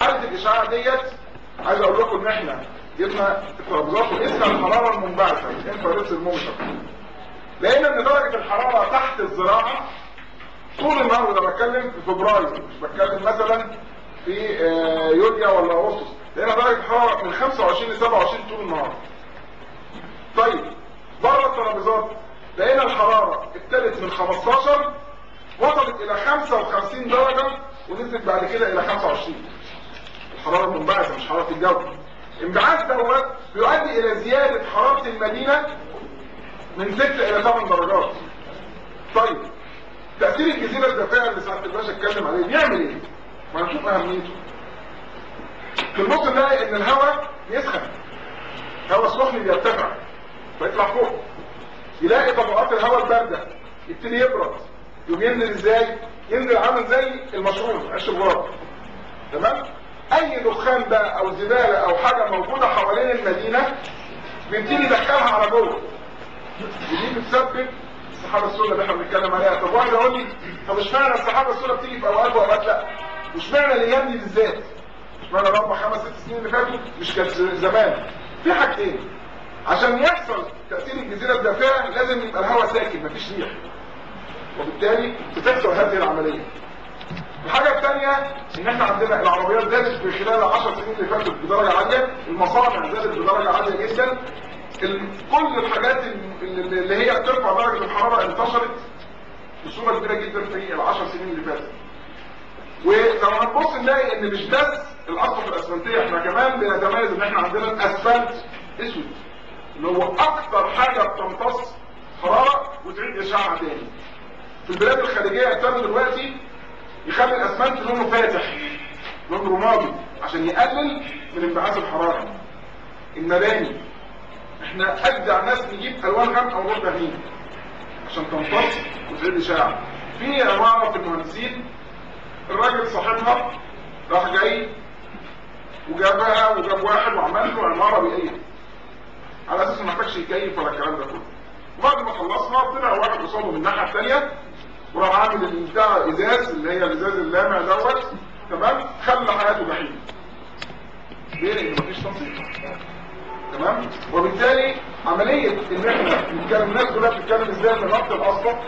حالة الإشعاع ديت عايز أقول لكم إن إحنا جبنا ترابيزات وقسنا الحرارة المنبعثة الانفراريد ثرمومتر. لقينا إن درجة الحرارة تحت الزراعة طول النهار، وده بتكلم في فبراير مش بتكلم مثلا في يوليو ولا أغسطس، لقينا درجة الحرارة من 25 ل 27 طول النهار. طيب بره الترابيزات لقينا الحرارة ابتدت من 15 وصلت إلى 55 درجة ونزلت بعد كده إلى 25. الحرارة المنبعثة مش حرارة الجو. انبعاث دوت بيؤدي إلى زيادة حرارة المدينة من 6 إلى 8 درجات. طيب تأثير الجزيرة الدافئة اللي سعادة الباشا اتكلم عليه بيعمل إيه؟ ما نشوف أهميته. في النص نلاقي إن الهواء يسخن، الهواء السخن بيرتفع فيطلع فوق، يلاقي طبقات الهواء الباردة يبتدي يبرد، يقوم ينزل ازاي؟ ينزل عامل زي المشروب عش الغراب. تمام؟ اي دخان بقى او زباله او حاجه موجوده حوالين المدينه بيبتدي يدخلها على جوه، ودي بتسبب السحابه السوداء اللي احنا بنتكلم عليها. طب واحد يقول لي طب اشمعنى السحابه السوداء بتيجي في اوقات واوقات لا؟ واشمعنى الايام دي بالذات؟ اشمعنى 4 5 6 سنين اللي فاتوا مش كانت زمان؟ في حاجتين. عشان يحصل تاثير الجزيره الدافئه لازم يبقى الهواء ساكن مفيش ريح، وبالتالي بتحصل هذه العمليه. الحاجه الثانيه ان احنا عندنا العربيات زادت في خلال 10 سنين اللي فاتت بدرجه عاليه، المصانع زادت بدرجه عاليه جدا، كل الحاجات اللي هي ترفع درجه الحراره انتشرت بصوره كبيره جدا في ال10 سنين اللي فاتت. ولو هنبص نلاقي ان مش بس الاسطح الاسفلتيه، احنا كمان بنتميز ان احنا عندنا الاسفلت اسود اللي هو اكتر حاجه بتمتص حراره وتعيد اشعاع تاني. في البلاد الخارجيه ابتدوا دلوقتي يخلي الاسمنت لونه فاتح، لون رمادي، عشان يقلل من انبعاث الحراره. المباني احنا اجدع ناس نجيب الوان غامقه او لون بهيم عشان تمتص وتعيد اشعاع. في عماره في المهندسين الراجل صاحبها راح جاي وجابها وجاب واحد وعمل له عماره بيئيه على اساس ما محتاجش يكيف ولا الكلام ده كله. وبعد ما خلصنا طلع واحد قصاده من الناحيه الثانيه وراح عامل البتاع ازاز اللي هي الازاز اللامع دوت، تمام، خلى حياته جحيم. ليه؟ لان مفيش تنسيق. تمام؟ وبالتالي عمليه ان احنا نتكلم، الناس كلها بتتكلم ازاي نغطي الاسطح،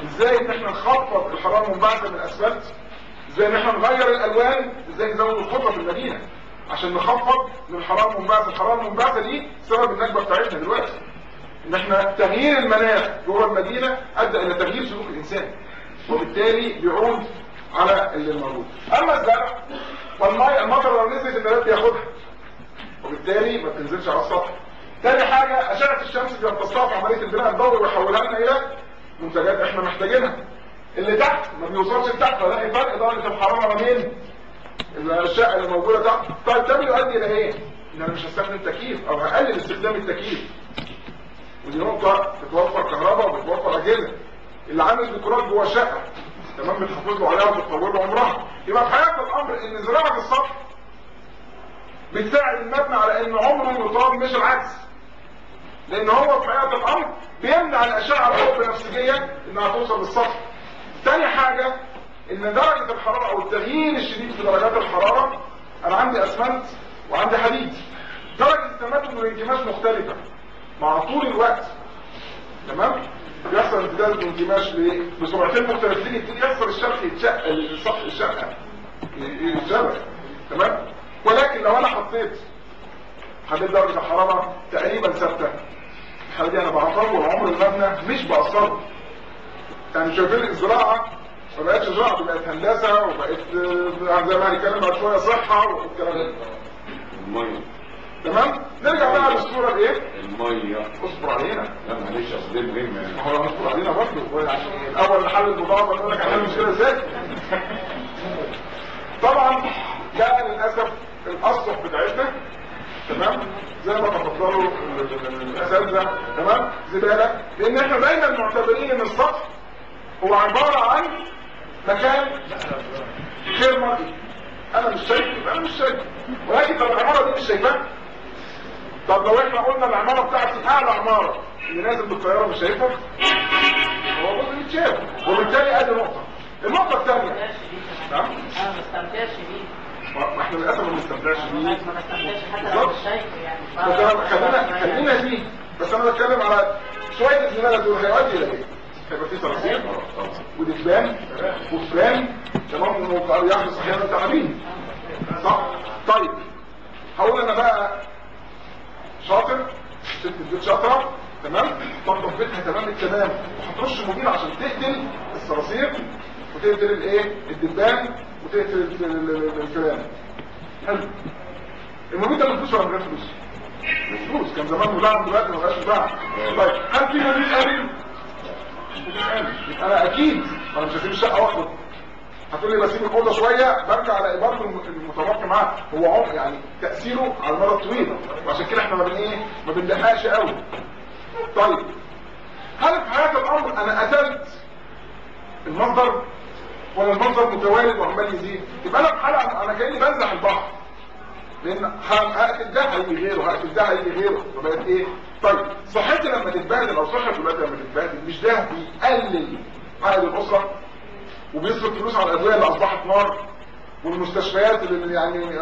ازاي ان احنا نخفض الحراره المنبعثه من الاسفلت، ازاي ان احنا نغير الالوان، ازاي نزود الخطه في المدينه عشان نخفض من الحراره المنبعثه. الحراره المنبعثه دي سبب النكبه بتاعتنا دلوقتي، ان احنا تغيير المناخ جوه المدينه ادى الى تغيير سلوك الانسان، وبالتالي بيعود على اللي موجود. اما الزرع والماء، المطر لو نزلت النبات بياخدها وبالتالي ما بتنزلش على السطح. تاني حاجه اشعه الشمس بيمتصها في عمليه البناء الضوئي ويحولها لنا الى منتجات احنا محتاجينها. اللي تحت ما بيوصلش لتحت، فلاقي فرق درجه الحراره ما بين الشقه اللي موجوده تحت. طيب ده بيؤدي الى ايه؟ ان انا مش هستخدم تكييف او هقلل استخدام التكييف، ودي نقطه بتوفر كهرباء وبتوفر اجهزه. اللي عامل ديكورات جوه الشقه تمام بتحافظ له عليها وبتطول له عمرها. يبقى في حقيقه الامر ان زراعه السطح بتساعد المبنى على ان عمره يطول مش العكس، لان هو في حقيقه الامر بيمنع الاشعه الفوق بنفسجيه انها توصل للسطح. تاني حاجه ان درجه الحراره او التغيير الشديد في درجات الحراره، انا عندي اسمنت وعندي حديد، درجه التمدد والانكماش مختلفه مع طول الوقت. تمام؟ بيحصل امتداد الانكماش بسرعتين مختلفتين، يبتدي يحصل الشرخ يتشق سطح الشقه يتشبك. تمام؟ ولكن لو انا حددت درجه الحراره تقريبا ثابته، الحاله دي انا بطول عمر المبنى مش بقصره. يعني شايفين الزراعه ما بقتش زراعه، بقت هندسه وبقت زي ما هنتكلم بعد شويه صحه والكلام ده. الميه. تمام؟ نرجع بقى للصوره الايه؟ الميه. اصبر علينا. لا معلش اصل دي مهمه يعني. هو اصبر علينا برضه عشان الاول نحل الموضوع ونقول لك هنحل المشكله ازاي. طبعا ده للاسف الاسطح بتاعتنا، تمام، زي ما تفضلوا الاساتذه، تمام، زباله، لان احنا دايما معتبرين ان السطح هو عباره عن مكان غير مرئي. انا مش شايف، انا مش شايف، ولكن طب العماره دي مش شايفاها. طب لو احنا قلنا العماره بتاعتي اعلى عماره اللي نازل بالطياره مش شايفها، هو جزء متشاف، وبالتالي ادي نقطه. النقطه الثانيه، نعم، انا ما استمتعش بيه. ما احنا للاسف ما بنستمتعش بيه. ما بستمتعش حتى لو مش شايفه يعني. بس انا خلينا فيه، بس انا بتكلم على شويه الزباله دول هيؤدي الى ايه؟ هيبقى في صراصير ودبان وفلان تمام، ويحدث احيانا تعابين صح؟ طيب هقول انا بقى شاطر، ست البيت شاطره تمام، تنظف بيتها تمام التمام وهترش مبيد عشان تقتل الصراصير وتقتل الايه؟ الدبان وتقتل الفئران. حلو. المبيد ده بفلوس ولا من غير فلوس؟ فلوس، كان زمان مدعم دلوقتي ما بقاش مدعم. طيب هل في مبيد آمن؟ مبيد آمن. انا اكيد انا مش هسيب الشقه واخد. هتقول لي بسيب الاوضه شويه برجع على برضه المتوقع معاه، هو عمق يعني تاثيره على المدى الطويل، وعشان كده احنا ما بندققش قوي. طيب هل في حياه الامر انا قتلت المصدر ولا المصدر متوالد وعمال يزيد؟ يبقى انا في حاله انا كاني بنزح البحر، لان هقتل ده هيجي غيره، هقتل ده هيجي غيره، فبقت ايه؟ طيب صحتي لما تتبهدل او صحه دلوقتي لما تتبهدل، مش ده بيقلل عائد الاسره وبيصرف فلوس على الادويه اللي اصبحت نار والمستشفيات اللي يعني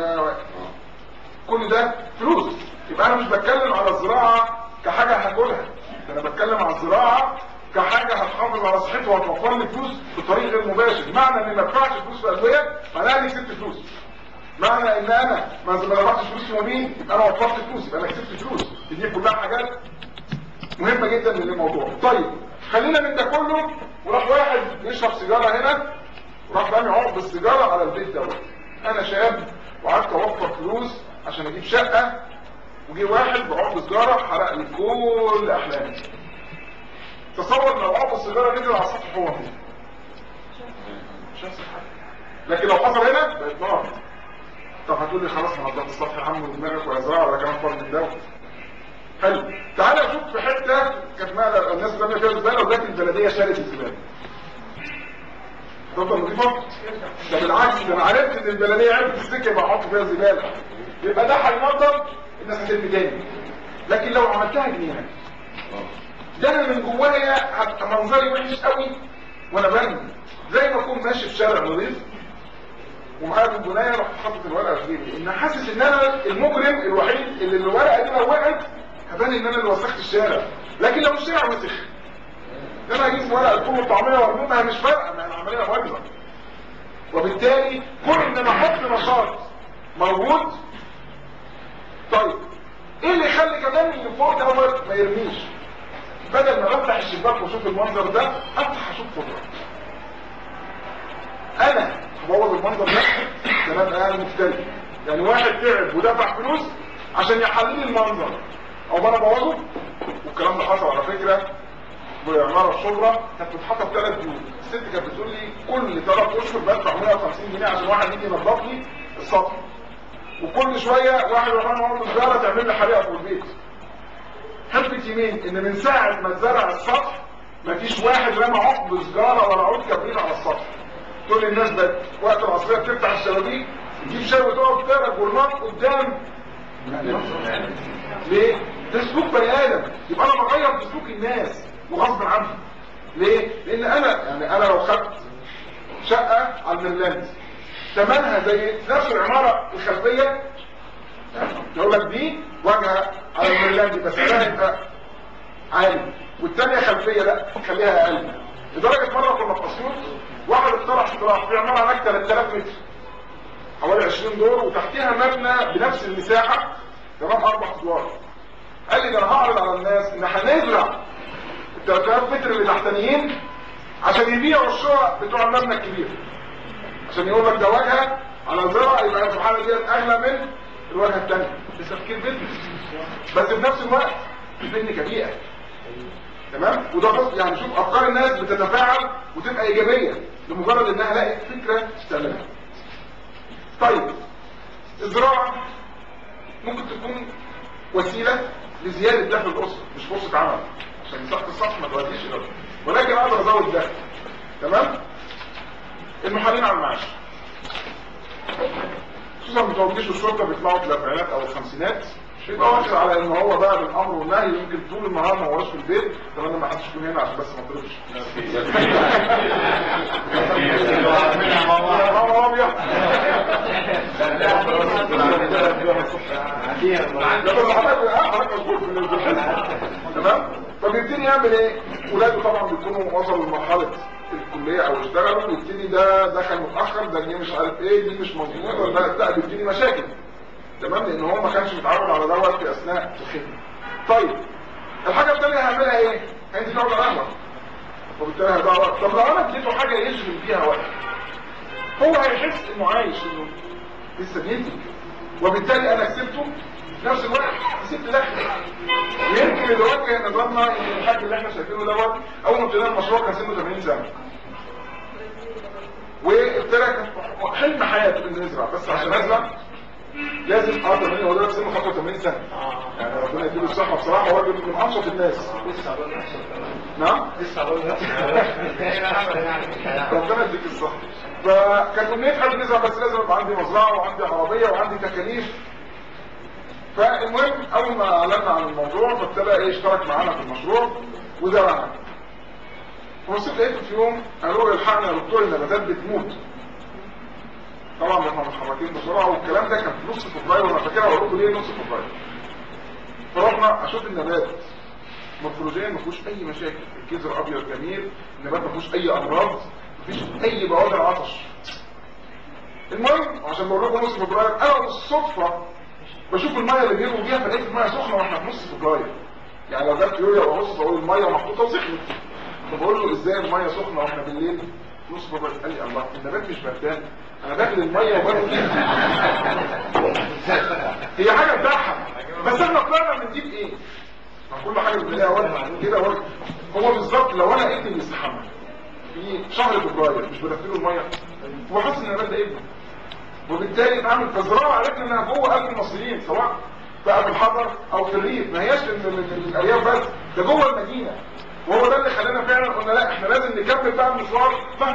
كل ده فلوس. يبقى انا مش بتكلم على الزراعه كحاجه هاكلها، انا بتكلم على الزراعه كحاجه هتحافظ على صحتي وهتوفر لي فلوس بطريق غير مباشر. معنى اني ما ادفعش فلوس في ادويه معناها اني كسبت فلوس. معنى ان انا ما دفعتش فلوس في مبيد يبقى انا وفرت فلوس، يبقى انا كسبت فلوس. دي كلها حاجات مهمه جدا للموضوع. طيب خلينا من ده كله وراح واحد يشرب سيجاره هنا وراح رامي عقب السيجاره على البيت دوت. انا شاب وقعدت اوفر فلوس عشان اجيب شقه، وجي واحد بعقب السيجاره حرق لي كل احلامي. تصور لو عقب السيجاره نزل على السطح هو فين؟ مش هيحصل حاجه. لكن لو حصل هنا بقت نار. طب هتقول لي خلاص ما نضفت السطح يا عم ودماغك ولا زراعه ولا كمان فرد الدواء. حلو. تعالى اشوف في حته كانت مالها الناس رميه فيها الزباله ودلوقتي البلديه شالت الزباله. تفضل نضيفه؟ ده بالعكس، ده انا عرفت ان البلديه عرفت السكه يبقى احط فيها زباله. يبقى ده هينظم الناس هترمي تاني. لكن لو عملتها جنينه ده انا من جوايا هبقى منظري وحش قوي وانا برمي، زي ما اكون ماشي في شارع نظيف ومعايا بالبنايه رحت حاطط الورقه في جيبي، ان حاسس ان انا المجرم الوحيد اللي الورقه دي لو وقعت هبان ان انا اللي وسخت الشارع. لكن لو الشارع وسخ ده انا هجيب ورقه الفول والطعميه وارميها مش فارقه، ما انا عمليه بايظه. وبالتالي كون ان انا احط نشاط موجود. طيب ايه اللي يخلي كمان اللي فوق دوت ما يرميش؟ بدل ما افتح الشباك واشوف المنظر ده افتح اشوف خضره. انا هبوظ المنظر ده تمام، انا مختلف. يعني واحد تعب ودفع فلوس عشان يحلل المنظر او انا بوظه. والكلام ده حصل على فكره بعماره في شبرا، كانت بتتحط 3 بيوت. الست كانت بتقول لي كل 3 اشهر بدفع 150 جنيه عشان واحد يجي ينظف لي السطح، وكل شويه واحد يروح عامل زياره تعمل لي حريقه في البيت. حبة يمين ان من ساعه ما اتزرع السطح مفيش واحد رمى عقب سجاره ولا عود كبريت على السطح. كل الناس بقت وقت العصريه بتفتح الشبابيك تجيب شاي وتقف تقرا جورنال قدام. ليه؟ ده سلوك بني ادم. يبقى انا بغير في سلوك الناس وغصب عنهم. ليه؟ لان انا لو خدت شقه على الميرلاند ثمنها زي نفس العماره الخلفيه، يقول لك دي واجهه على الميرلاند بس سعرها يبقى عالي، والثانيه خلفيه لا خليها اقل. لدرجه مره كنا في اسيوط واحد اقترح اقتراح في عماره هناك 3000 متر حوالي 20 دور وتحتيها مبنى بنفس المساحه تمام 4 ادوار. قال لي ده انا هعرض على الناس ان هنزرع ال 3000 متر اللي تحتانيين عشان يبيعوا الشقق بتوع المبنى الكبير، عشان يقول لك ده واجهه على زرع يبقى في الحاله ديت اغلى من الواجهه الثانيه. ده تفكير بيزنس بس في نفس الوقت يفيدني كبيئه. تمام؟ وده يعني شوف افكار الناس بتتفاعل وتبقى ايجابيه لمجرد انها لقت فكره تستعملها. طيب الزراعه ممكن تكون وسيله لزياده دخل الاسره، مش فرصه عمل عشان مساحه السطح ما توديش الى، ولكن اقدر ازود دخل. تمام؟ المحامين على المعاش خصوصا بتوع الجيش والشرطه بيطلعوا في الاربعينات او الخمسينات، يبقى واخد على ان هو بقى بالامر والنهي يمكن طول النهار ما هوش في البيت. اتمنى ما حدش يكون هنا عشان بس ما اضربش. تمام. فبيبتدي يعمل ايه؟ ولاده طبعا بيكونوا وصلوا لمرحله الكليه او اشتغلوا، بيبتدي ده دخل متاخر، ده جه مش عارف ايه، دي مش مظبوطه، لا بيبتدي مشاكل. تمام، لان هو ما كانش متعود على دوت في اثناء الخدمه. طيب الحاجه الثانيه هيعملها ايه؟ هينزل يقعد على القهوه، وبالتالي هيضيع وقت. طب لو انا اديته حاجه يشغل بيها وقت، هو هيحس انه عايش، انه لسه بينتج، وبالتالي انا كسبته في نفس الوقت كسبت دخل. ويمكن اللي وجه نظامنا ان الحاج اللي احنا شايفينه دوت اول ما ابتدينا المشروع كان سنه 80 سنه، وابتدى حلم حياته انه يزرع، بس عشان ازرع لازم 80. هو دلوقتي سنه 85 سنه، يعني ربنا يديله الصحه. بصراحه هو راجل من انشط الناس. نعم ربنا يديك الصحه. فكان امنيه حد نزرع، بس لازم يبقى عندي مزرعه وعندي عربيه وعندي تكاليف. فالمهم اول ما اعلنا عن الموضوع فابتدى ايه اشترك معانا في المشروع وزرعنا. وبصيت لقيته في يوم قالوا لي الحقنا يا دكتور النباتات بتموت. طبعا احنا متحركين بسرعه، والكلام ده كان في نص فبراير، وانا فاكرها اقول لكم ليه نص فبراير. فرحنا اشوف النبات مورفولوجيا ما فيهوش اي مشاكل، الجذر ابيض جميل، النبات ما فيهوش اي امراض، ما فيش اي بوادر عطش. المهم عشان بقول لكم نص فبراير، انا بالصدفه بشوف الميه اللي بيرموا بيها، فلقيت الميه سخنه واحنا في نص فبراير. يعني لو جت يوريا وابص بقول الميه محطوطه وسخنت، فبقول له ازاي الميه سخنه واحنا بالليل نص فبراير؟ قال لي الله النبات مش بردان، انا داخل الميه وبرد هي حاجه تضحك، بس احنا طلعنا من دي بايه؟ كل حاجه بتلاقيها وجه كده وجه. هو بالظبط لو انا ابني بيستحمى في شهر فبراير مش بدخله الميه، هو حاسس ان النبات ده ابنه، وبالتالي اتعمل فالزراعه عرفنا انها جوه قلب المصريين، سواء بقى في الحضر او في الريف، ما هياش من الارياف بس، ده جوه المدينه. وهو ده اللي خلانا فعلا قلنا لا احنا لازم نكمل بقى المشوار. فاحنا